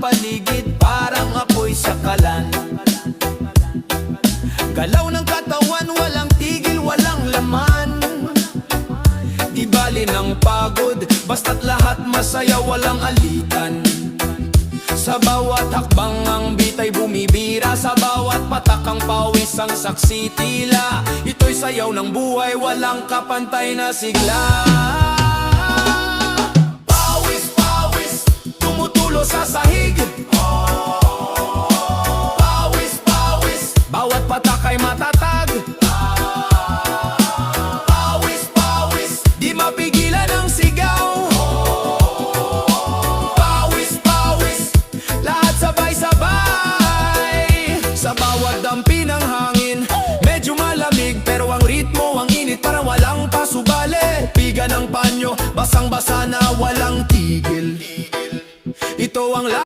paligid, parang apoy sa kalan. Galaw ng katawan, walang tigil, walang laman. Di bali ng pagod, basta't lahat masaya, walang alitan. Sa bawat hakbang ang bitay bumibira, sa bawat patak ang pawis ang saksi tila. Ito'y sayaw ng buhay, walang kapantay na sigla. Pawis, pawis, tumutulo sa sahig. Pawis, pawis, bawat patak ay matatag. Pawis, pawis, di mapigilan ang sigaw. Sa bawat dampi ng hangin, medyo malamig, pero ang ritmo ang init, para walang pasubali. Piga ng panyo, basang-basa na walang tigil. Ito ang